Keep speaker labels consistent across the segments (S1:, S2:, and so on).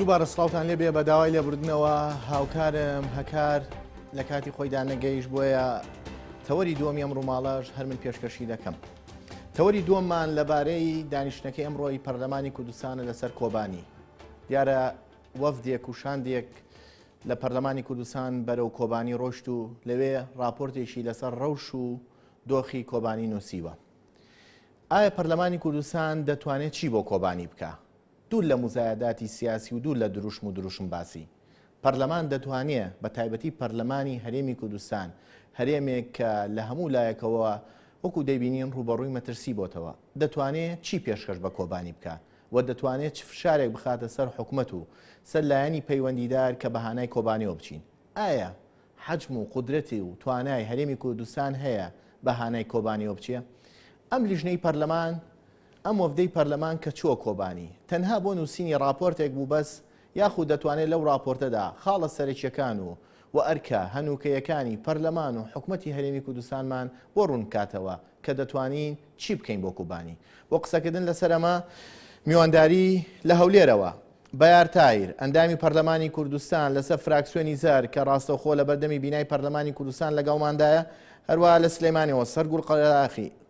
S1: دووبارە سڵاوتان لێ بێ بە داوای لێبوردنەوە هاوکارم هەکار لە کاتی خۆیدا نەگەیشت بۆیە تەوەری دووەمی ئەم ڕووماڵەش هەر من پێشکەشی دەکەم. تەوەری دووەممان لەبارەی دانیشتنەکەی ئەمڕۆی پەرلەمانی کوردستانە لەسەر کۆبانی. دیارە وەفدێک و شاندێک لە پەرلەمانی کوردستان بەرەو کۆبانی ڕۆشت و لەوێ راپۆرتێکی لەسەر ڕەوش و دۆخی کۆبانی نووسیوە. ئایا پەرلەمانی کوردستان دەتوانێت چی بۆ کۆبانی بکە؟ دوور لە مزایداتی سیاسی و دوور لە دروشم باسی. پەرلەمان دەتوانێت بە تایبەتی پەرلەمانی هەرێمی کوردستان هەرێمێک کە لە هەموو لایەکەوە وەکو دەیبینین ڕوبەڕووی مەترسی بۆتەوە دەتوانێت چی پێشکەش بە کۆبانی بکە و دەتوانێت چ فشارێک بخاتە سەر حکوومەت و سەر لایەنی پەیوەندیدار کە بەهانای کۆبانیەوە بچین. ئایا حەجم و قودرەتی و توانای هەرێمی کوردستان هەیە بەهانای کۆبانیەوە بچێ؟ ئەم لیژنەی پەرلەمان ئەم وەفدەی پەرلەمان کە چووە کۆبانی تەنها بۆ نووسینی راپۆرتێک بوو بەس یاخود دەتوانێت لەو راپۆرتەدا خاڵە سەرەکیەکان و ئەرکە هەنووکەیەکانی پەرلەمان و حکوومەتی هەرێمی کوردستانمان بۆ ڕوون کاتەوە کە دەتوانین چی بکەین بۆ کۆبانی. بۆ قسەکردن لەسەرەمە میوانداری لە هەولێرەوە بەیار تایر ئەندامی پەرلەمانی کوردستان لەسەر فراکسیۆنی زار کە ڕاستەوخۆ لە بەردەمی بینای پەرلەمانی کوردستان لەگەڵماندایە، هەروەها لە سلێمانیەوە سەرگوڵ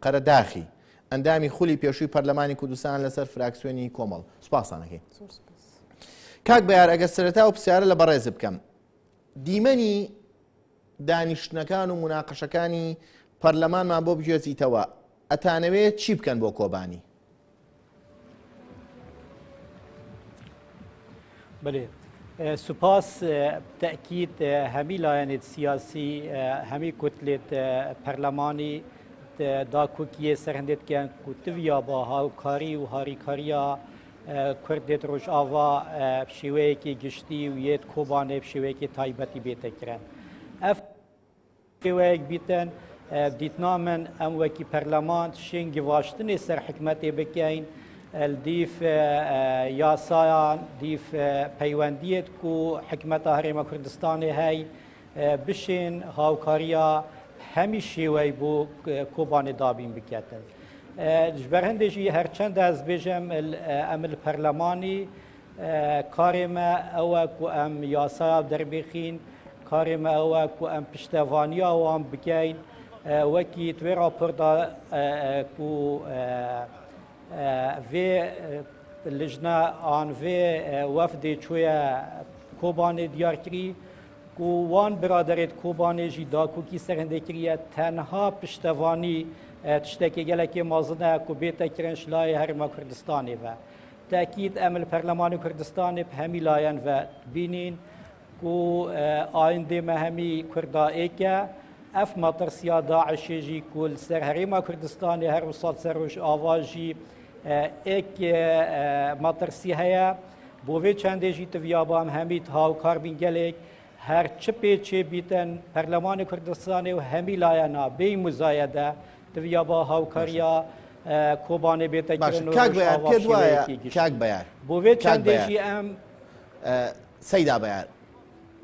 S1: قەرەداخی ئەندامی خولی پێشووی پەرلەمانی کوردستان لەسەر فراکسیۆنی کۆمەڵ. سوپاسانەکەی کاک بەیار، ئەگەر سەرەتا و پرسیارە لە بەڕێز بکەم، دیمەنی دانیشتنەکان و مناقەشەکانی پەرلەمانمان بۆ بگوێزیتەوە ئەتانەوێت چی بکەن بۆ کۆبانی؟
S2: بله، سپاس. تأکید همی لایەنێت سیاسی هەمی کوتلێت پەرلەمانی دا کوکیە سەرهەندێتکەن کوتڤیا بە هاوکاری و هاریکاریە کوردێت ڕۆژئاوا شێوەیەکی گشتی و یەت کۆبانێ شێوەیەکی تایبەتی بێتەکرێن. ئەف شێوەیەک بیتن دیتنا من ئەم وەکی پەرلەمان شێنگی واشتنی سەر حکومەتێ بکەین دیف یاسایان دیف پەیوەندیت و حکومەتە هەرێمە کوردستانی هەی بشین هاوکاریە هەمی شێوەی بۆ کۆبانێ دابین بکەتن. ji ber hindê jî herçend ez bêjem em li perlemanî karê me ew e ku em yasaya derbêxîn, karê me ew e ku em piştevaniya wan bikeyn wekî twê rapor da ku vê lijne an vê wefdê çûye Kobanê diyar kirî ku wan biraderêt Kobanê jî dakûkî serhindê kiriye tenha piştevanî tiştekî gelekî mezin e ku bêtekirin ji layê Herêma Kurdistanê ve. Tekîd em li Perlemanê Kurdistanê bi hemî layen ve bînîn ku ayîndê me hemî Kurda êke ev matirsiya Daişê jî ku li ser Herêma Kurdistanê her wisa ser Rojava jî êk matirsî heye. Bo vê çendê jî tiviya bam hemî hawkar bîn gelek her çi pêçê bîtin Perlemanê Kurdistanê û hemî layena bê muzayede tiviya ba hawkariya Kobanê bêtekirin
S1: کاک بەیار
S2: bo vê çendê jî em
S1: سەیدا بەیار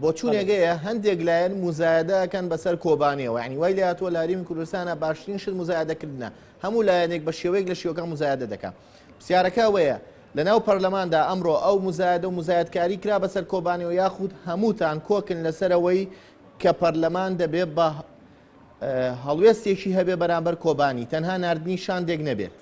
S1: بۆ چوونێگەیە هەندێک لایەن مزایدەکەن بەسەر کۆبانیەوە، یعنی وای لە هاتووە لە هەرێمی کوردستانە باشترین شت مزایدەکردنە، هەموو لایەنێک بە شێوەیەک لە شێوەکان مزایدە دەکەن. پرسیارەکە وەیە لەناو پەرلەماندا ئەمڕۆ ئەو مزایدە و مزایدکاری کرا بەسەر کۆبانیەوە یاخود هەمووتان کۆکن لەسەرەوەی کە پەرلەمان دەبێت بە هەڵوێستێکی هەبێ بەرامبەر کۆبانی تەنها نردنی شاندێک نەبێت؟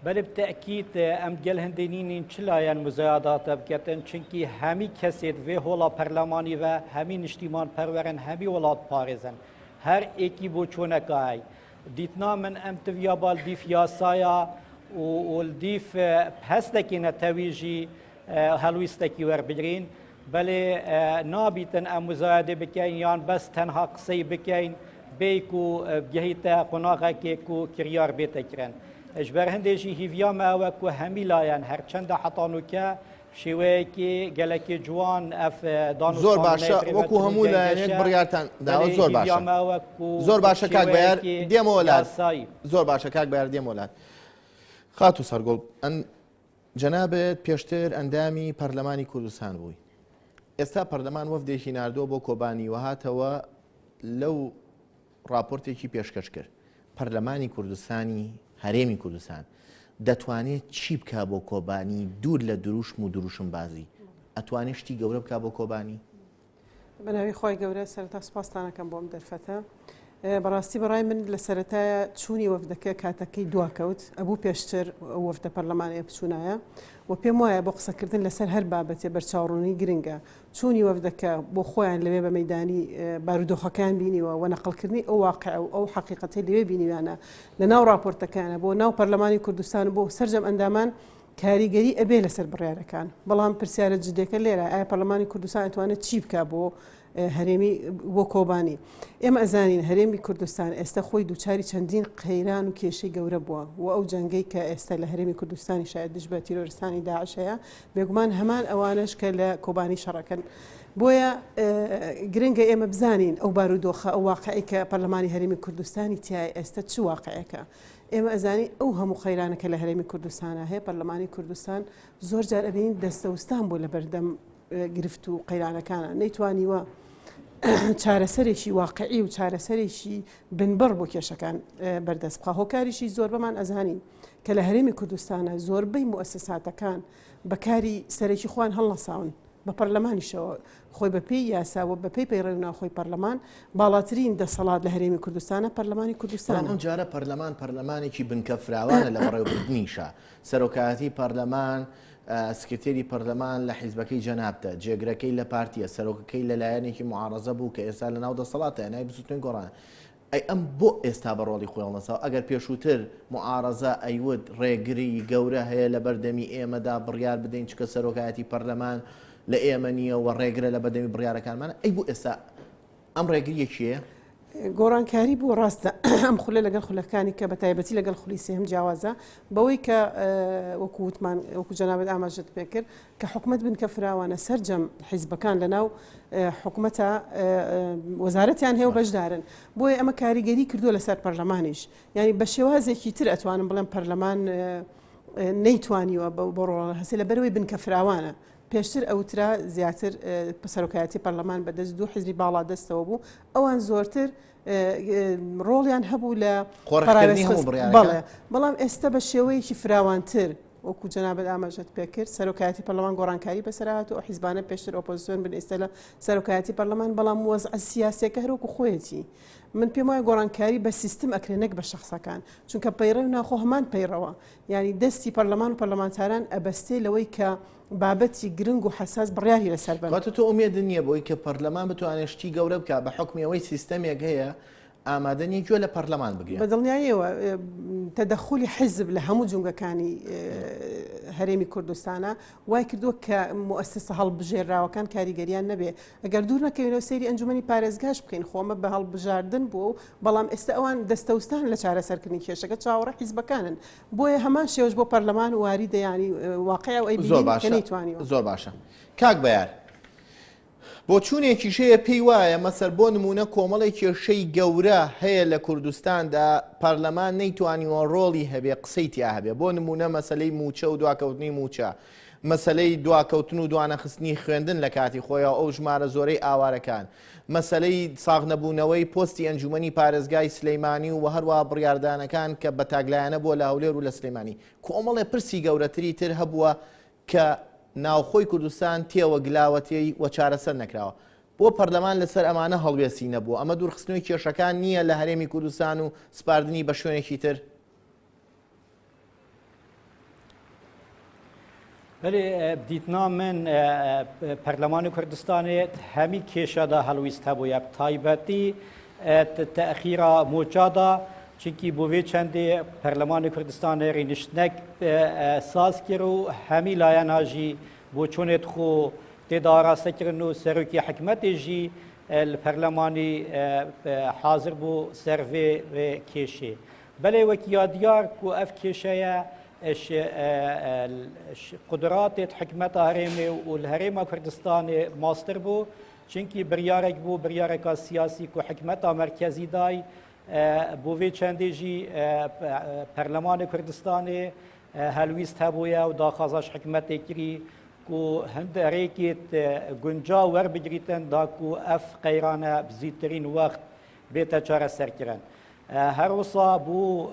S2: بله بتأکید ام گل هندینین چ لایەن مزایدات بکەتن چونکی هەمی کەسێت vê hola پەرلەمانی ve hemî niştîman perwerin hemî welat parêzin her êkî bۆ çûnekayê dîtna min em tiviya bal dîf yasaya û dîf hestekî netewî jî helwîstekî werbigirîn belê nabîtin em muzayedê bikeyn yan bes tenha qiseyê bikeyn bê ku gihîte qonaxekê ku kiryar bêtekirin. ji ber hindê jî hîviya me ew e ku hemî layen herçend de hetanûke şêweyekî gelekî ciwan ev
S1: زۆر باشە وەکو هەموو لایەنێک بڕیارتان داوە زۆر باشە زۆر باشە کاک بەیار دێمەوە لات زۆر باشە کاک بەیار دێمەوە لات خات و سەرگۆڵ جەنابێت پێشتر ئەندامی پەرلەمانی کوردستان بووی ئێستا پەرلەمان وەفدێکی ناردووە بۆ کۆبانی و هاتەوە لەو راپۆرتێکی پێشکەش کرد پەرلەمانی کوردستانی هەرێمی کوردستان دەتوانێت چی بکە بۆ کۆبانی دوور لە دروشم و دروشم بازی ئەتوانێت شتی گەورە بکە بۆ کۆبانی
S3: بەناوی خۆی گەورە سەرتا سوپاسانەکەم بۆم دەرفەتە بەڕاستی بەڕای من لە سەرەتایە چوونی وەفدەکە کاتەکەی دواکەوت ئەبوو پێشتر وەفدە پەرلەمانەیە بچوونایە و پێم وایە بۆ قسەکردن لەسەر هەر بابەتێ بەرچاوڕوونی گرنگە چوونی وەفدەکە بۆ خۆیان لەوێ بە مەیدانی بارودۆخەکان بینیوە و نەقڵکردنی ئەو واقع و ئەو حەقیقەتی لەوێ بینیوانە لە ناو راپۆرتەکانە بۆ ناو پەرلەمانی کوردستان بۆ سەرجەم ئەندامان کاریگەری ئەبێ لەسەر بڕیارەکان بەڵام پرسیارە جدێکە لێرە ئایا پەرلەمانی کوردستان ئەتوانێت چی بکە بۆ هەرێمی بۆ کۆبانی ئێمە ئەزانین هەرێمی کوردستان ئێستا خۆی دووچاری چەندین قەیران و کێشەی گەورە بووە و ئەو جەنگەی کە ئێستا لە هەرێمی کوردستانی شاید دژ بە تیرۆریستانی داعشەیە بێگومان هەمان ئەوانش کە لە کۆبانی شەڕەکەن بۆیە گرنگە ئێمە بزانین ئەو بارودۆخە ئەو واقعی کە پەرلەمانی هەرێمی کوردستانی تیای ئێستا چ واقعەکە ئێمە ئەزانی ئەو هەموو خەیرانەکە لە هەرێمی کوردستانە هەیە پەرلەمانی کوردستان زۆر جار ئەبینین دەستەوستان بۆ لە بەردەم گرفت و قەیرانەکانە نەیتوانیوە چارەسەرێکی واقعی و چارەسەرێکی بنبڕ بۆ کێشەکان بەردەست بخە هۆکاریشی زۆر بەمان ئەزانین کە لە هەرێمی کوردستانە زۆربەی موسساتەکان بەکاری سەرێکی خوان هەڵنەساون بە پەرلەمانیشەوە خۆی بەپێی یاساوە بەپێی پەیڕێوناخۆی پەرلەمان باڵاترین دەسەڵات لە هەرێمی کوردستانە پەرلەمانی کوردستان
S1: ئەم جارە پەرلەمانێکی بنکە فراوانە لە بەڕێوەبردنیشە سەرۆکایەتی پەرلەمان سکرتێری پەرلەمان لە حیزبەکەی جەنابتە جێگرەکەی لە پارتیە سەرۆکەکەی لەلایەنێکی معارەزە بوو کە ئێستا لە ناو دەسەڵاتە نای بزوتن گۆڕانە ئەی ئەم بۆ ئێستا بە ڕۆڵی خۆڵنەسەوە ئەگەر پێشووتر معارەزە ئەیود ڕێگری گەورە هەیە لە بەردەمی ئێمەدا بڕیار بدەین چکە سەرۆکایەتی پەرلەمان لە ئێمە نییە و ڕێگرە لە بەردەمی بڕیارەکانمانە ئەی بۆ ئێستا ئەم ڕێگریەکیە
S3: گۆڕانکاری بوو ڕاستە ئەم خولە لەگەڵ خولەکانی کە بە تایبەتی لەگەڵ خولی سێهم جیاوازە بەوەی کە وەکووتمان وەکو جەنابەت ئاماژەت پێکرد کە حکومت بنکە فراوانە سەرجەم حیزبەکان لە ناو حکومەتە وەزارەتیان هەیە و بەشدارن بۆیە ئەمە کاریگەری کردووە لەسەر پەرلەمانیش ینی بە شێوازێکی تر ئەتوانم بڵێم پەرلەمان نەیتوانیوە بۆ ڕۆڵە هەسێ لە بەرەوەی بنکە فراوانە پێشتر ئەوترا زیاتر سەرۆکایەتی پەرلەمان بەدەست دوو حیزبی باڵا دەستەوە بوو ئەوان زۆرتر ڕۆڵیان هەبوو لە بەڵێ بەڵام ئێستا بە شێوەیەکی فراوانتر وەکو جەنابەت ئاماژەت پێکرد سەرۆکایەتی پەرلەمان گۆڕانکاری بەسەرهات و حیزبانە پێشتر ئۆپۆزیسیۆن بن ئێستا لە سەرۆکایەتی پەرلەمان بەڵام وەزع سیاسیەکە هەروەکو خۆیەتی من پێم وایە گۆڕانکاری بە سیستم ئەکرێ نەک بە شخصەکان چونکە پەیڕە و ناخۆ هەمان پەیڕەوە ینی دەستی پەرلەمان و پەرلەمانتاران ئەبەستێ لەوەی کە بابەتی گرنگ و حساس بڕیاری لەسەر بن
S1: تۆ ئومێد نییە بۆی کە پەرلەمان بتوانێت شتی گەورە بکە بە حکمیەوەی سیستەمێک هەیە ئامادەنی گوێ لە پەرلەمان بگرێت
S3: بە دڵنیاییەوە تەدەخولی حیزب لە هەموو جونگەکانی هەرێمی کوردستانە وای کردووە کە موسسە هەڵبژێراوەکان کاریگەریان نەبێ ئەگەر دوور نەکەوێنەوە سەیری ئەنجومەنی پارێزگاش بکەین خۆمە بە هەڵبژاردن بوو بەڵام ئێستا ئەوان دەستەوستان لە چارەسەرکردنی کێشەکە چاوەڕە حیزبەکانن بۆیە هەمان شێوەش بۆ پەرلەمان واری دەیانی واقعیا و ئەی نەیتوانیوە
S1: زۆر باشە کاک بەیار بۆ چوونێکی شەیە پێی وایە مەسەر بۆ نمونە کۆمەڵی کێشەی گەورە هەیە لە کوردستاندا پەرلەمان نەیتوانیوە ڕۆڵی هەبێ قسەی تیا هەبێ بۆ نمونە مەسەلەی موچە و دواکەوتنی موچە مەسەلەی دواکەوتن و دوانەخستنی خوێندن لە کاتی خۆیەوە ئەو ژمارە زۆرەی ئاوارەکان مەسەلەی ساغ نەبوونەوەی پۆستی ئەنجومەنی پارێزگای سلەیمانی و هەروە بڕیاردانەکان کە بە تاگلایەنە بۆ لە هەولێر و لە سلەیمانی کۆمەڵێ پرسی گەورەتری تر هەبووە کە ناوخۆی کوردستان تێوە گلاوەتی و چارەسەر نەکراوە بۆ پەرلەمان لەسەر ئەمانە هەڵوێستی نەبووە ئەمە دوورخستنەوەی کێشەکان نییە لە هەرێمی کوردستان و سپاردنی بە شوێنێکی تر
S2: دیتنا من پەرلەمانی کوردستانێت هەمی کێشەدا هەڵویست هەبووە تایبەتی تەخیرا موچادا چونکی بۆ وێ چەندێ پەرلەمانی کوردستانی ڕینشتنەک ساز کرد و هەمی لایەناژی بۆ چۆنێت خۆ تێدا ئاراستەکردن و سەرۆکی حکومەتێژی لە پەرلەمانی حاضر بوو سەر vê کێشێ بەلێ وەکیا دیار و ئەف کێشەیە قدراتێت حکومەتە هەرێمێ و لە هەرێما کوردستانی ماستر بوو چونکی بریارێک بوو بریارێکا سیاسی و حکومەتە مەرکەزی دای بۆ vê چەندێژی پەرلەمانی کوردستانی هەلویست هەبووە و داخوازاش حکومەتێ کری و هەندێکێت گونجا وەربگریتن دا و ئەف قەیرانە بزیترین وەخت بێتە چارەسەرکردن هەروسا بوو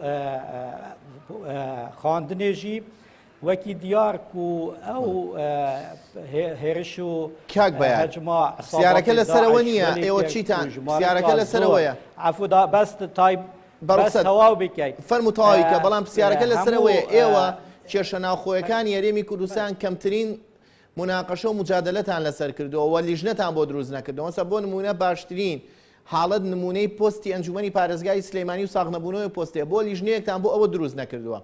S2: خواندنێژی وەکی دیار و ئەو هێرش و
S1: کاک بەیان سیارەکە لەسەرەوە نییە ئێوە چیتان سیارەکە لەسەرەوەیە
S2: عفودا بەست تای
S1: بەڕست
S2: تەواو بکەیت
S1: فەرموتەواویکە بەڵام پرسیارەکە لەسەرەوەیە ئێوە کێشە ناوخۆیەکانی هەرێمی کوردستان کەمترین مناقەشە و مجادلەتان لەسەر کردەوە و لیژنەتان بۆ دروست نەکردەوە سە بۆ نمونە باشترین حاڵەت نمونەی پۆستی ئەنجومەنی پارێزگای سلێمانی و ساغنەبوونەوەی پۆستێ بۆ لیژنەیەکتان بۆ ئەوە دروست نەکردووە.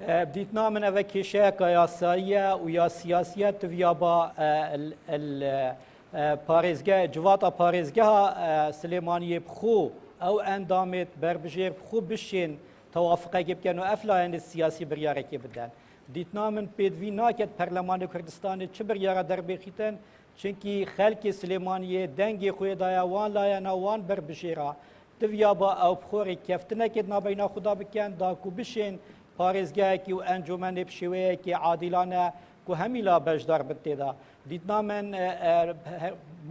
S2: بديتنا من أبا كيشاكا ياسايا ويا سياسية تفيابا باريزجا جواتا باريزجا سليمانية بخو أو أندامت بربجير بخو بشين توافقه كانوا أفلاين السياسي بريارة كبدان بديتنا من بيدفينا كت برلمان كردستان تشبريارة دربيختن چونكي خلق سليمانية دنگي خوي دايا وان لاينا وان بربجيرا تفيابا أو بخوري كفتنا كدنا بينا خدا بكان داكو بشين پارێزگایەکی و ئەنجومەنێ پشێوەیەکی عادیلانە و هەمیلا بەشدار بتێدا دیتنا من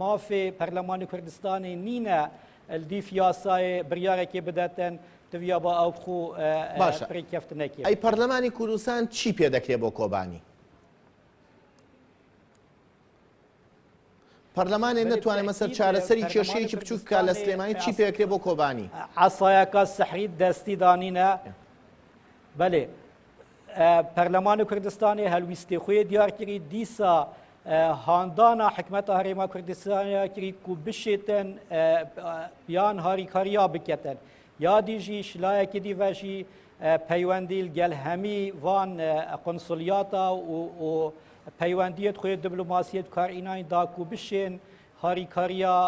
S2: مافێ پەرلەمانی کوردستانی نینە دیف یاسایê biryarێکê bidەتن diviya ba ew xû pêkeftinekê.
S1: ئەی پەرلەمانی کوردستان چی پێ دەکرێت بۆ کۆبانی؟ پەرلەمانێ نەتوانێت مەسەر چارەسەری کێشەیەکی بچووک بکات لە سلێمانی چی پێکرێت بۆ کۆبانی؟
S2: عەسایەکە سەحری دەستی دانینە بله پەرلەمانی کوردستانی هەلویستی خۆی دیار کردی دیسا هاندانا حکومەتە هەرێما کوردستانیا کردی و بشێتن یان هاریکاریا بکەتن یا دیژی شلایەکی دیڤەژی پەیوەندی گەل هەمی وان قۆنسولیاتە و پەیوەندیت خۆی دیبلۆماسیەت کارئینانی دا و بشێن هاریکاریا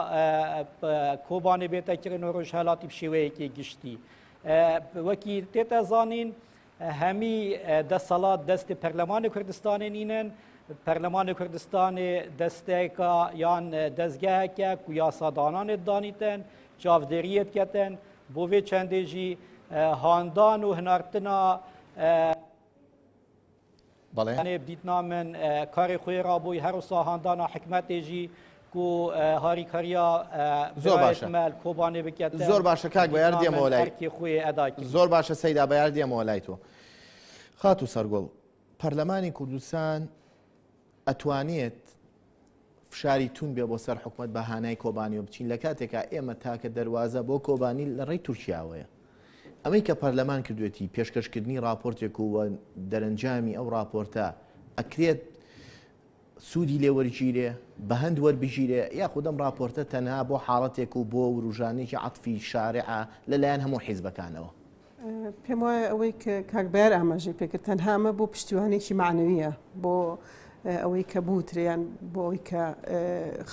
S2: کۆبانێ بێتە کردن و ڕۆژهەڵاتی بشێوەیەکی گشتی وەکی تێتە زانین هەمی دەسەڵات دەستی پەرلەمانی کوردستانی نینن پەرلەمانی کوردستانی دەستێکە یان دەستگایەکە و یاسادانانێت دانیتن چاودێریەت کەتن بۆ vê çendê jî handan û hinartina بدیتنا من کاری خوی را بوی هر روز هاندانا حکمت جی کو هاریکاریا
S1: زۆر باشە
S2: کۆبانێ بکات
S1: زۆر باشە کاک بەیار دیێمەوە لای
S2: خوی ئەداکی
S1: زۆر باشە سەیدا بەیار دیێمەوە لای تۆ خات و سەرگۆڵ پەرلەمانی کوردستان ئەتوانێت فشاری تون بێ بۆ سەر حکومت بەهانای کۆبانی و بچین لە کاتێکا ئێمە تاکە دەواازە بۆ کۆبانی لە ڕێی تورکیاوەیە ئەمەی کە پەرلەمان کردوێتی پێشکەشکردنی راپۆرتێک و دەرەنجامی ئەو راپۆرتە ئەکرێت سوودی لێوەرگیرێ بە هەند وەربژیرێ یاخود ئەم راپۆرتە تەنها بۆ حاڵەتێک و بۆ ڕژانێکی عەتفی شارعە لەلایەن هەموو حیزبەکانەوە
S3: پێم وایە ئەوەی کە کاکبەر ئاماژەی پێکرد تەنها ئەمە بۆ پشتیوانێکی معنەویە بۆ ئەوەی کە بوتریان بۆ ئەوەی کە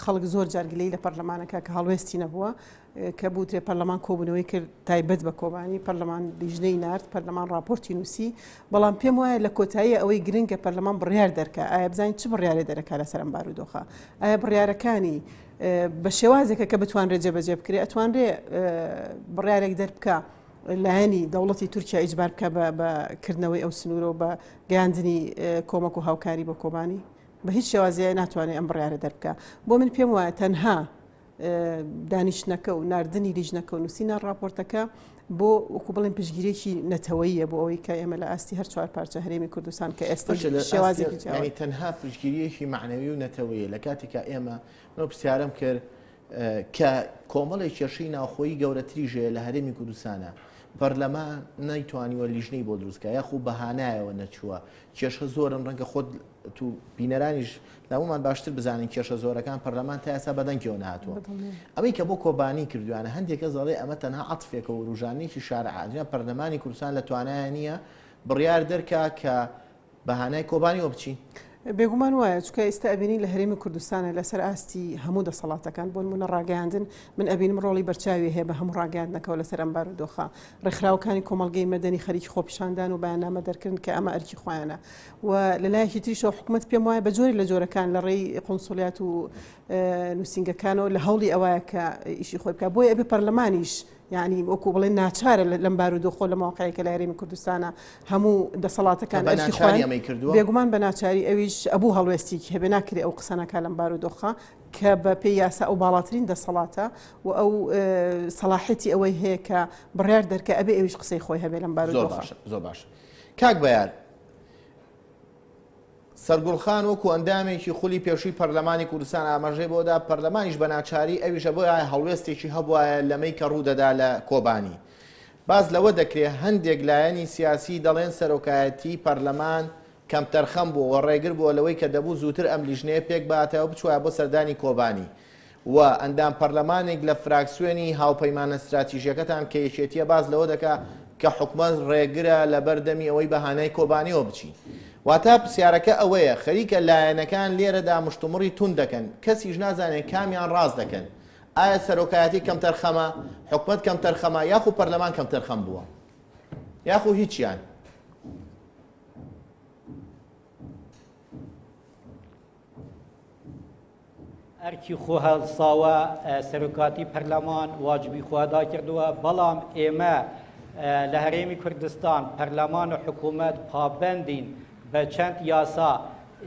S3: خەڵک زۆر جارگلەی لە پەرلەمانەکە کە هەڵوێستی نەبووە کە بوترێ پەرلەمان کۆبوونەوەی کرد تایبەت بە کۆبانی پەرلەمان لیژنەی نارد پەرلەمان راپۆرتی نووسی بەڵام پێم وایە لە کۆتایی ئەوەی گرنگە پەرلەمان بڕیار دەرکە ئایا بزانین چ بڕیارێ دەرەکا لەسەر ئەم بارودۆخە ئایا بڕیارەکانی بە شێوازێکە کە بتوانرێت جێبەجێ بکرێت ئەتوانرێ بڕیارێک دەربکە لایەنی دەوڵەتی تورکیا ئیجبار بکە بەکردنەوەی ئەو سنوورە و بە گەیاندنی کۆمەک و هاوکاری بۆ کۆبانی بە هیچ شێوازەیە ناتوانێت ئەم بڕیارە دەربکە بۆ من پێم وایە تەنها دانیشتنەکە و ناردنی لیژنەکە و نووسینە راپۆرتەکە بۆ وەکو بڵێن پشگیرێکی نەتەوەییە بۆ ئەوەی کە ئێمە لە ئاستی هەر چوار پارچە هەرێمی کوردستان کە ئێستا شێوازێکی
S1: تەنها پشگیریەکی معنەوی و نەتەوەیە لە کاتێکە ئێمە من پرسیارم کرد کە کۆمەڵی کێشەی ناوخۆیی گەورەتریژەیە لە هەرێمی کوردستانە پەرلەمان نەیتوانیوە لیژنەی بۆ دروستکە یاخوو بەهانایەوە نەچووە کێشە زۆرن ڕەنگە خۆت تو بینەرانیش لەمەمان باشتر بزانین کێشە زۆرەکان پەرلەمان تا ئێستا بەدەنگەوە نهاتووە ئەمەی کە بۆ کۆبانی کردوانە هەندێکە زەڵێ ئەمە تەنها عەتفێکە و ڕوژانێکی شارعادیە پەرلەمانی کوردستان لە توانایە نییە بڕیار دەرکا کە بەهانای کۆبانیەوە بچین
S3: بێگومان وایە چکە ئێستا ئەبینی لە هەرێمی کوردستانە لەسەر ئاستی هەموو دەسەڵاتەکان بۆ نمونە ڕاگەاندن من ئەبینم ڕۆڵی بەرچاوی هەیە بە هەموو ڕاگەاندنەکەەوە لەسەر ئەم بارودۆخە ڕێکخراوەکانی کۆمەڵگەی مەدەنی خەریکی خۆپیشاندان و بەیاننامە دەرکردن کە ئەمە ئەرکی خۆیانە و لەلایەکی تریشەوە حکومەت پێم وایە بە جۆری لە جۆرەکان لە ڕێی قۆنسولیات و نووسینگەکانەوە لە هەوڵی ئەوەیە کە ئیشی خۆی بکە بۆی ئەبێ پەرلەمانیش یعنی وەکو بڵێن ناچارە لەم بارودۆخۆ لە ماوەقەیەکە لە هەرێمی کوردستانە هەموو دەسەڵاتەکان بێگومان بە ناچاری ئەویش ئەبوو هەڵوێستێکی هەبێ ناکرێ ئەو قسەنەکە لەم بارودۆخە کە بە پێی یاسا ئەو باڵاترین دەسەڵاتە و ئەو سەلاحێتی ئەوەی هەیە کە بڕیار دەرکە ئەبێ ئەویش قسەی خۆی هەبێ لەم بارودۆخە.
S1: زۆر باش کاک بەیار سەرگوڵخان وەکو ئەندامێکی خولی پێشووی پەرلەمانی کوردستان ئاماژەی بۆدا پەرلەمانیش بە ناچاری ئەویشە بۆ هەڵوێستێکی هەبوایە لەمەی کە ڕوودەدا لە کۆبانی. باز لەوە دەکرێت هەندێک لایەنی سیاسی دەڵێن سەرۆکایەتی پەرلەمان کەم تەرخەم بوو و ڕێگر بووە لەوەی کە دەبوو زووتر ئەم لیژنەیە پێک باتەوە بچوایە بۆ سەردانی کۆبانی و ئەندام پەرلەمانێک لە فراکسیۆنی هاوپەیمانە استراتیژیەکەتان کە یەکێتیە باز لەوە دەکا کە حکومەت ڕێگرە لە بەردەمی ئەوەی بەهانەی کۆبانیەوە بچی. واتە پرسیارەکە ئەوەیە خەریکە لایەنەکان لێرەدا مشتومڕی تون دەکەن کەسیش نازانێت کامیان ڕاست دەکەن. ئایا سەرۆکایەتی کەم تەرخەمە حکومەت کەم تەرخەمە یاخو پەرلەمان کەم تەرخەم بووە یاخو هیچیان؟
S2: ئەرکی خۆ هەڵساوە سەرۆکاتی پەرلەمان واجبی خوادا کردووە بەڵام ئێمە لە هەرێمی کوردستان پەرلەمان و حکوومەت پابەندین بە چەند یاسا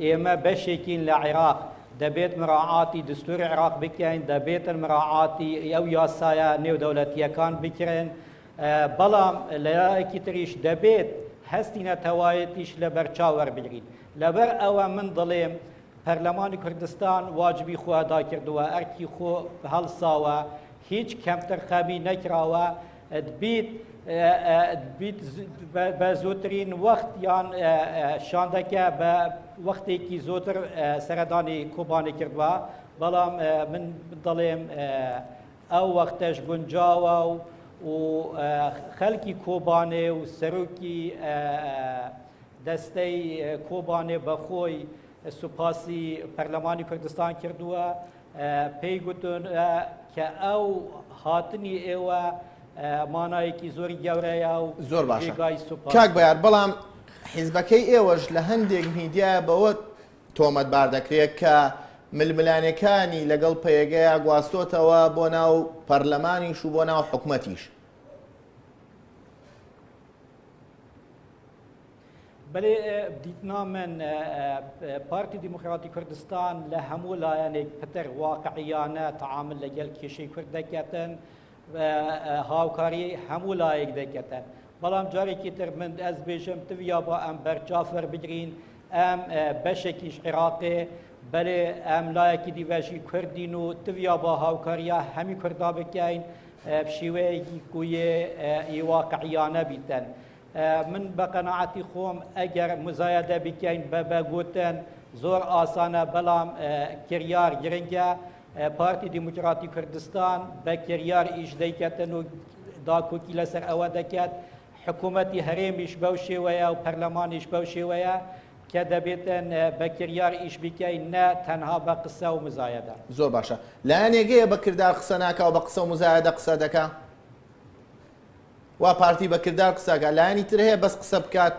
S2: ئێمە بەشێکین لە عێراق دەبێت مراعاتی دستوری عێراق بکەین دەبێتن مراعاتی ئەو یاسایە نێودەوڵەتیەکان بکرێن بەڵام لایەکی تریش دەبێت هەستی نەتەوایەتیش لە بەرچاوەربگرین لەبەر ئەوە من دڵێم پەرلەمانی کوردستان واجبی خوادا کردووە ئەرکی خۆ هەڵساوە هیچ کەمتەرخەمی نەکراوە بیت بە زۆترین وەخت یان شاندەکە بە وەختێکی زۆتر سەردانی کۆبانی کردووە بەڵام من دەڵێم ئەو وەختەش گونجاوە و خەڵکی کۆبانێ و سەرۆکی دەستەی کۆبانێ بەخۆی سوپاسی پەرلەمانی کوردستان کردووە پێی گوتن کە ئەو هاتنی ئێوە مانایەکی زۆری گەورەیە و
S1: زۆر باشە کاک بەیار بەڵام حیزبەکەی ئێوەش لە هەندێک میدیایە بەوە تۆمەتبار دەکرێت کە ململانەکانی لەگەڵ پەیەگەیە گواستۆتەوە بۆ ناو پەرلەمانیش و بۆ ناو حکومەتیش.
S2: بەێ دیتنا من پارتی دیموکراتی کوردستان لە هەموو لایەنێک پتر واقعیانە تعامل لەگەڵ کێشەی کورد دەکەتن هاوکاری هەموو لایەک دەکەتن بەڵام جارێکی تر من ئەس بێژم تویا بە ئەم بەرچافەر بگرین ئەم بەشێکیش عێراقێ بەێ ئەم لایەکی دیڤژی کوردین و تویا بە هاوکاریە هەمی کووردا بکەین شێوەیەکی کویێ واقعیانە بیتن. من بە قەناعەتی خۆم ئەگەر مزایەدە بکەین بە گوتن زۆر ئاسانە بەڵام کریار گرنگە پارتی دیموکراتی کوردستان بە کریار ئیش دەیکەتن و داکۆکی لەسەر ئەوە دەکات حکوومەتی هەرێمیش بەو شێوەیە و پەرلەمانیش بەو شێوەیە کە دەبێتن بە کریار ئیش بکەین نە تەنها بە قسە و مزایەدە.
S1: زۆر باشە لایەنێگەیە بە کردار قسە ناکە و بە قسە و مزایەدە قسە دەکا وا پارتی بە کردار قسەکە لایەنی تر هەیە بەس قسە بکات.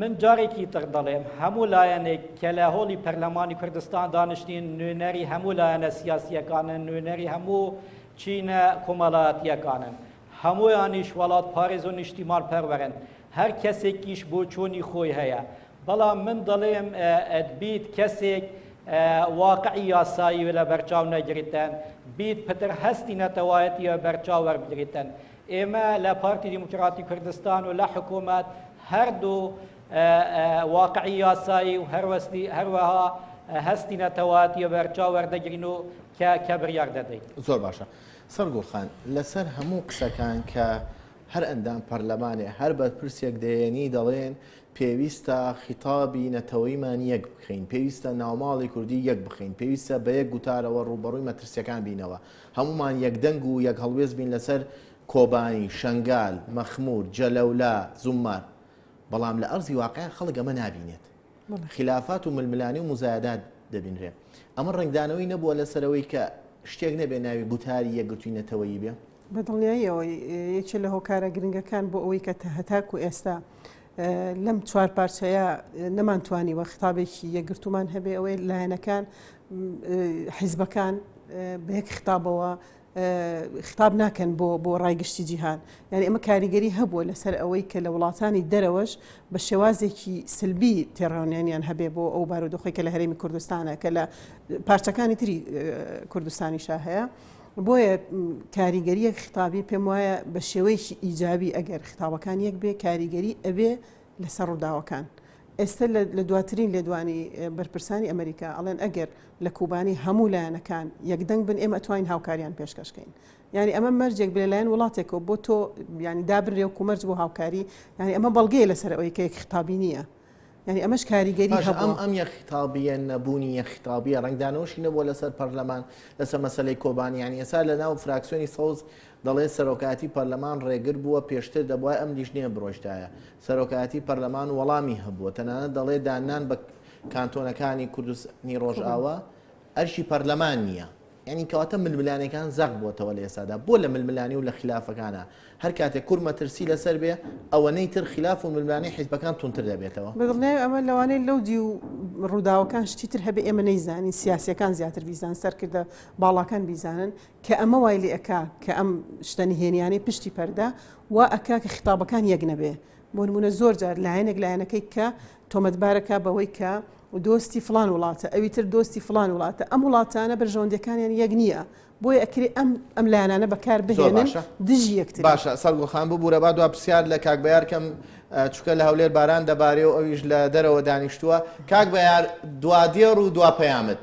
S2: من جارێکی تر دەڵێم هەموو لایەنێک کە لە هۆڵی پەرلەمانی کوردستان دانیشتین نوێنەری هەموو لایەنە سیاسیەکانن نوێنەری هەموو چینە کۆمەڵایەتیەکانن هەموویانیش وڵات پارێز و نیشتیمال پەروەرن هەر کەسێکیش بۆ چۆنی خۆی هەیە بەڵام من دەڵێم بیت کەسێک واقعی یاسایی لە بەرچاو نەگریتن بیت پتر هەستی نەتەوایەتیە بەرچاو وەربگریتن. ئێمە لە پارتی دیموکراتی کوردستان و لە حکوومەت هەردوو واقعی یاسایی و هەروەها هەستی نەتەوایەتیە بەرچاو وەردەگرین و کە بڕیار دەدەین.
S1: زۆر باشە سەرگوڵخان لەسەر هەموو قسەکان کە هەر ئەندام پەرلەمانێ هەر بە پرسێک دەیەنی دەڵێن پێویستە خیتابی نەتەوەیمان یەک بخەین پێویستە ناوماڵی کوردی یەک بخەین پێویستە بە یەک گوتارەوە ڕوبەڕووی مەترسیەکان بینەوە هەمومان یەکدەنگ و یەک هەڵوێز بین لەسەر کۆبانی شەنگال مەخمور جەلەولا زومار بەڵام لە ئەرزی واقعیان خەڵک ئەمە نابینێت خلافات و ململانی و مزایدات دەبینرێ ئەمە ڕنگدانەوەی نەبووە لەسەرەوەی کە شتێک نەبێ ناوی گوتاری یەکگرتووی نەتەوەیی بێ
S3: بەدڵنیاییەوە یەکێ لە هۆکارە گرنگەکان بۆ ئەوەی کە هەتاکو ئێستا لەم چوار پارچەیە نەمانتوانی وە خیتابێکی یەکگرتومان هەبێ ئەوەی لایەنەکان حیزبەکان بەیەک خطابەوە خطاب ناکەن بۆ ڕایگەشتی جیهان یعنی ئەمە کاریگەری هەبووە لەسەر ئەوەی کە لە وڵاتانی دەرەوەش بە شێوازێکی سلبی تێڕاونیانیان هەبێ بۆ ئەو بارودۆخی کە لە هەرێمی کوردستانە کە لە پارچەکانی تری کوردستانی هەیە بۆیە کاریگەریە خطابی پێم وایە بە شێوەیەکی ئیجابی ئەگەر خطابەکان یەک بێ کاریگەری ئەبێ لەسەر ڕووداوەکان ئێستا لە دواترین لێدوانی بەرپرسانی ئەمریکا ئەڵێن ئەگەر لە کوبانی هەموو لایەنەکان یەکدەنگ بن ئێمە ئەتوانین هاوکاریان پێشکەشکەین ینی ئەمە مەرجێک بێ لایەن وڵاتێکەوە بۆ تۆ ینی دابرێ و کومەرج بۆ هاوکاری ینی ئەمە بەڵگەیە لەسەر ئەوەی کە یەک خطابی نییە ینی ئەمەش کاریگەری
S1: ئەم یەک خطابیە نەبوونی یەک خطابیە ڕنگدانەوەشی نەبووە لەسەر پەرلەمان لەسەر مەسەلەی کۆبانی ینی ئێستا لە ناو فراکسیۆنی سەوز دەڵێ سەرۆکاتی پەرلەمان ڕێگر بووە پێشتر دەبووە ئەم لیژنەیە بڕۆژدایە سەرۆکاتی پەرلەمان وەڵامی هەبووە تەنانەت دەڵێ دانان بە کانتۆنەکانی کوردستانی ڕۆژئاوا ئەرشی پەرلەمان نییە ینی کەواتە ململانەکان زەق بووەتەوە لە ئێستادا بۆ لە ململانی و لە خلافەکانە هەر کاتێک کورمەترسی لەسەر بێ ئەوەنەی تر خلاف و ململانی حیزبەکان تونتر دەبێتەوە
S3: بڵێ ئەمە لەوانەیە لەو دی و ڕووداوەکان شتی تر هەبێ ئێمە نەیزانین سیاسەکان زیاتر بیزان سەرکردە باڵاکان بیزانن کە ئەمە وای لێ ئەکا کە ئەم شتەنی هێنیانی پشتی پەردا وا ئەکا کە خطابەکان یەک نەبێ بۆ نمونە زۆر جار لایەنێک لایەنەکەی کە تۆمەتبارەکە بەوەی کە دۆستی فلان وڵاتە ئەوی تر دۆستی فلان وڵاتە ئەم وڵاتانە بەرژەوەندەکانیان یەک نییە بۆیە ئەکرێ ئەم لایەنانە بەکار بهێنن دژی یەکتر
S1: باشە سەرگوڵخان ببوورە با دوا پرسیار لە کاک بەیار کەم چووکە لە هەولێر باران دەبارێ و ئەویش لە دەرەوە دانیشتووە کاک بەیار دوادێڕ و دوا پەیامت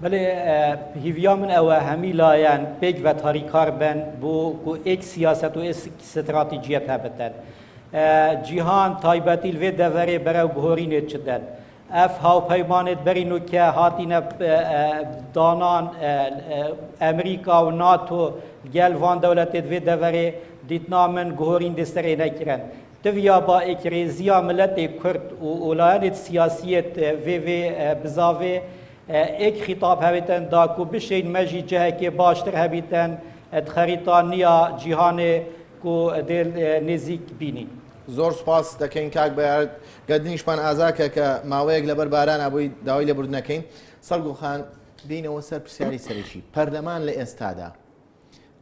S2: بله هیویا من ئەوە هەمی لایەن پێک و تاریکار بن بۆ ئێک سیاست و استراتیجیەت هەبتن جیهان تایبەتی لێ دەڤەرێ بەرەو بهۆرینێت چدەن ئەف هاوپەیمانێت بەرین و کە هاتینە دانان ئەمریکا و ناتۆ گەل وان دەولەتێت وێ دەڤەرێ دیتنا من گهۆرین دەستەرێ نەکرن تڤیا با ئێکرێزیە ملەتێ کورد و ئۆلایەنێت سیاسیەت vê bizavê ek xîtab hevêtin da ku bişên me jî cihekê baştir hebîtin xerîtaniya cîhanê ku dê nêzik bînî.
S1: زۆر سپاس دەکەین کاک بەیار گەردنیشمان ئازاکە کە ماوەیەک لەبەر بارانە بووی داوای لێبوردنەکەین سەرگوڵخان دێنەوە سەر پرسیاری سەرەکی پەرلەمان لە ئێستادا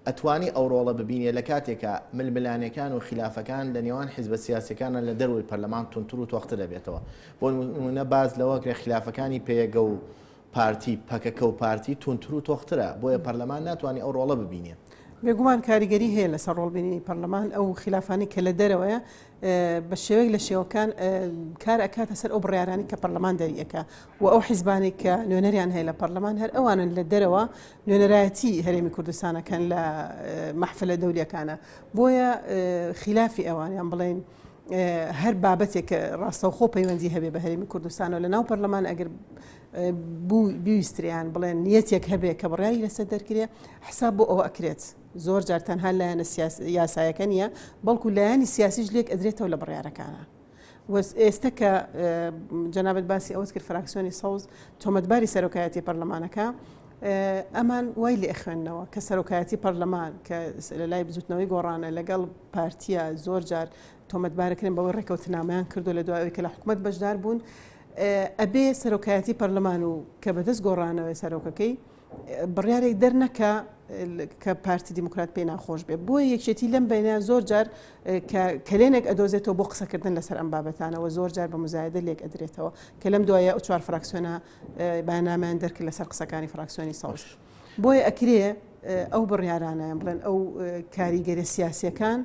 S1: ئەتوانی ئەو ڕۆڵە ببینێ لە کاتێکە ململانەکان و خلافەکان لە نێوان حیزبە سیاسەکانە لە دەروی پەرلەمان تونتر و تۆختە دەبێتەوە بۆ نمونە باز لەوە کرێ خلافەکانی پێیەگە و پارتی پەکەکە و پارتی تونتر و تۆخترە بۆیە پەرلەمان ناتوانانی ئەو ڕۆڵە ببینێ
S3: بێگومان کاریگەری هەیە لەسەر ڕۆڵبینی پەرلەمان ئەو خلافانی کە لە دەرەوەیە بە شێوەیەک لە شێوەکان کار ئەکاتە سەر ئەو بڕیارانی کە پەرلەمان دەریەکە و ئەو حیزبانی کە نوێنەریان هەیە لە پەرلەمان هەر ئەوانن لە دەرەوە نوێنەرایەتی هەرێمی کوردستانەکەن لە مەحفلە دەوریەکانە بۆیە خلافی ئەوانیان بڵێن هەر بابەتێک کە ڕاستەوخۆ پەیوەندی هەبێ بە هەرێمی کوردستانەوە لە ناو پەرلەمان ئەگەر بیویستریان بڵێن نیەتێک هەبێ کە بڕیاری لەسەر دەرکرێ حساب بۆ ئەوە ئەکرێت زۆر جار تەنها لایەنە یاسایەکە نیە بەڵکو لایەنی سیاسیش لێک ئەدرێتەوە لە بڕیارەکانە ئێستا کە جەنابەت باسی ئەوەت کرد فراکسیۆنی سەوز تۆمەتباری سەرۆکایەتی پەرلەمانەکە ئەمان وای لێ ئەخوێندنەوە کە سەرۆکایەتی پەرلەمان کە لە لای بزوتنەوەی گۆڕانە لەگەڵ پارتیە زۆر جار تۆمەتبارەکردن بەوەی ڕێکەوتنامەیان کردو لە دوایەوەی کە لە حکوومەت بەشدار بوون ئەبێ سەرۆکایەتی پەرلەمان و کە بەدەست گۆڕانەوەی سەرۆکەکەی بڕیارێک دەرنەکە کە پارتی دیموکرات پێی ناخۆش بێ بۆ یەکێتی لەم بینە زۆر جار کلێنێک ئەدۆزێتەوە بۆ قسەکردن لەسەر ئەم بابەتانەوە زۆر جار بە مزایدە لێک ئەدرێتەوە کە لەم دوایە ئەو چوار فراکسیۆنە بەنامەیان دەرکرد لەسەر قسەکانی فراکسیۆنی سەوز بۆیە ئەکرێ ئەو بڕیارانیان بڵێن ئەو کاریگەری سیاسیەکان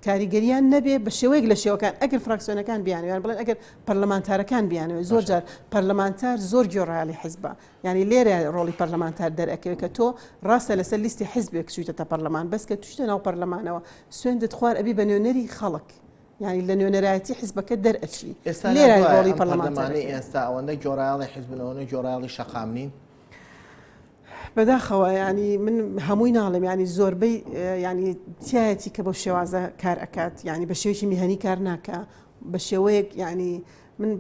S3: کاریگەریان نەبێ بە شێوەیەک لە شێوەکان ئەگەر فراکسیۆنەکان بیانویان بڵێن ئەگەر پەرلەمانتارەکان بیانەوە زۆر جار پەرلەمانتار زۆر گۆڕایالی حیزبە ینی لێرە ڕۆڵی پەرلەمانتار دەرەکەوێت کە تۆ ڕاستە لەسەر لیستی حیزبێک چوویتە پەرلەمان بەس کە توشتە ناو پەرلەمانەوە سوێندت خوار ئەبی بە نوێنەری خەڵک ینی لە نوێنەرایەتی حیزبەکە دەرئەچی لێرە ڕۆڵی پەرلەمانتاری
S1: ئێستا ئەوەندە گۆڕایاڵی حیزبنەوەی گۆڕایاڵی شەقامنین
S3: بەداخەوە ینی من هەمووی ناڵم ینی زۆربەی ینی تایەتی کە بەو شێوازە کار ئەکات ینی بە شێوەیەکی میهەنی کار ناکە بە شێوەیەک ینی من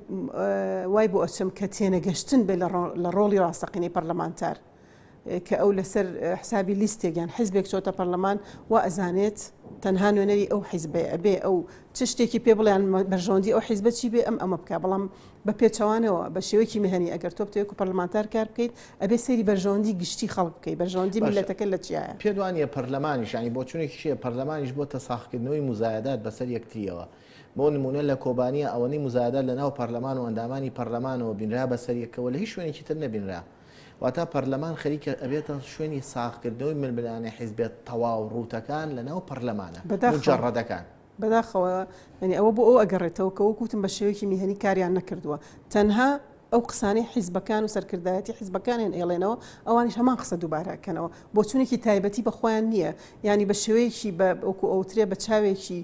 S3: وای بۆ ئەچم کە تێنەگەشتن بێ لە ڕۆڵی ڕاستەقینەی پەرلەمانتار کە ئەو لەسەر حسابی لیستێکیان حیزبێک چۆتە پەرلەمان و ئەزانێت تەنها نوێنەری ئەو حیزبێ ئەبێ ئەو چ شتێکی پێ بڵیان بەرژەوەندی ئەو حیزبە چی بێ ئەمە بکە بەڵام بە پێچەوانەوە بە شێوەیەکی مهنی ئەگەر تۆ بتەوێت و پەرلەمانتار کار بکەیت ئەبێ سەیری بەرژەوەندی گشتی خەڵک بکەیت بەرژەوەندی میلەتەکە لە چیایە
S1: پێ دوانیە پەرلەمانیش ینی بۆ چونێکی شێ پەرلەمانیش بۆ تەساخکردنەوەی مزایدات بەسەر یەکتریەوە بۆ نمونە لە کۆبانیە ئەوەی مزایدات لە ناو پەرلەمان و ئەندامانی پەرلەمانەوە بینرا بەسەر یەکەوە لە هیچ شوێنێکی تر نەبینرا واتە پەرلەمان خەریکە ئەبێتە شوێنی ساختکردنەوەی ململانە حیزبێت تەواو ڕوتەکان لە ناو پەرلەمانە مجەڕەدەکان
S3: بەداخەوە ینی ئەوە بۆ ئەو ئەگەڕێتەوە کە وەکوتم بە شێوەیەکی میهنی کاریان نەکردووە تەنها ئەو قسانەی حیزبەکان و سەرکردایەتی حیزبەکانیان ئێڵێنەوە ئەوانیش هەمان قسە دووبارەکەنەوە بۆ چونێکی تایبەتی بەخۆیان نییە ینی بە شێوەیەکی وەکو ئەوترێ بە چاوێکی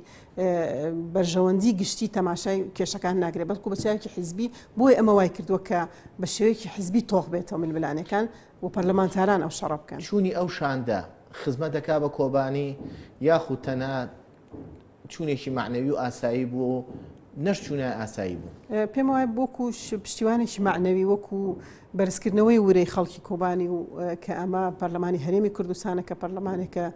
S3: بەرژەوەندی گشتی تەماشای کێشەکان ناگرێت بەڵکو بە چاوێکی حیزبی بۆی ئەمە وای کردووە کە بە شێوەیەکی حیزبی تۆخ بێتەوە ململانەکان و پەرلەمانتاران ئەو شەڕە بکەن
S1: چوونی ئەو شاندا خزمەت دەکا بە کۆبانی یاخود تەنها چوونێکی معنەوی و ئاسایی بوو نەشچوونە ئاسایی بوو
S3: پێم وایە بۆکو پشتیوانێکی معنەوی وەکو بەرزکردنەوەی ورەی خەڵکی کۆبانی و کە ئەمە پەرلەمانی هەرێمی کوردستانە کە پەرلەمانێکە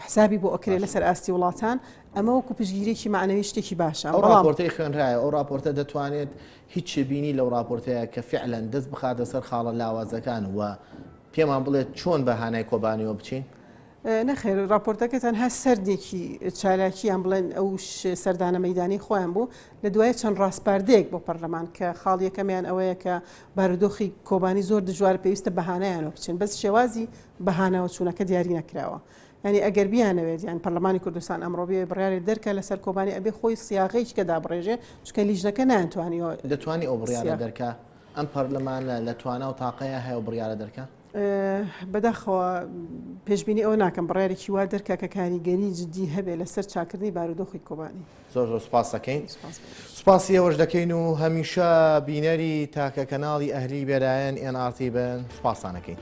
S3: حسابی بۆ ئۆکرێ لەسەر ئاستی وڵاتان ئەمە وەکو پشگیرێکی معنەوی شتێکی باشە
S1: ئەو راپۆرتەی خوێنرایە ئەو راپۆرتە دەتوانێت هیچ بینی لەو راپۆرتەیە کە فعلەن دەست بخاتە سەر خاڵە لاوازەکان وە پێمان بڵێت چۆن بەهانای کۆبانیەوە بچین
S3: نەخێر راپۆرتەکە تەنها سەردێکی چالاکییان بڵێن ئەو سەردانە مەدانی خۆیان بوو لە دوایە چەند ڕاستپاردەیەک بۆ پەرلەمان کە خاڵیەکەمیان ئەوەیە کە بارودۆخی کۆبانی زۆر دژوار پێویستە بەهانایانەوە بچین بەس شێوازی بەهانەوە چوونەکە دیاری نەکراوە ینی ئەگەر بیانەوێت یان پەرلەمانی کوردستان ئەمڕۆ بێ بڕیاری دەرکە لەسەر کۆبانی ئەبێ خۆی سیاغەیەکی کە دابڕێژێ چکە لیژنەکە ناتوانیەوە
S1: دەتوانی ئەو بڕیارە دەرکە ئەم پەرلەمانە لە توانە و تاقەیە هەیە و بڕیارە دەرکە
S3: بەداخەوە پێشببینی ئەو ناکەم بڕیارێکی وا دەرکە کە کاریگەری جدی هەبێ لەسەر چاکردنی بارودۆخی کۆبانی
S1: زۆر سوپاس دەکەین سوپاسی ئەوەش دەکەین و هەمیشە بینەری تاکە کەناڵی ئەهلی بێرایەن NRT بن سوپاسانەکەین.